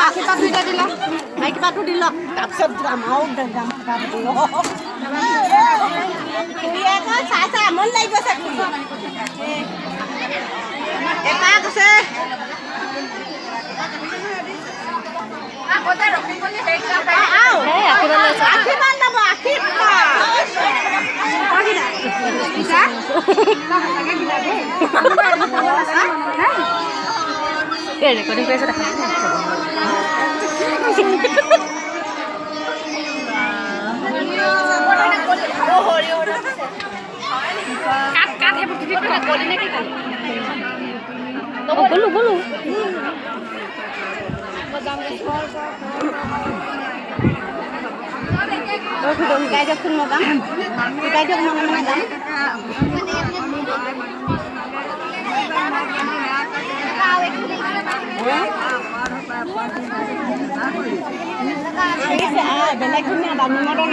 আশীৰ্বাদ দুইটা দিলা মাইকীবাটো দিল তাৰপিছত আমাৰো যাম চাই চাই আমনি লাগি গৈছে এটা কৈছে ৰেকৰ্ডিং কৰি আছো দেখা গলো গলো শিকাই দিয়কচোন মই যাম শিকাই দিয়ক মানে মানে যাম বেলেগ ধুনীয়া দামী মটন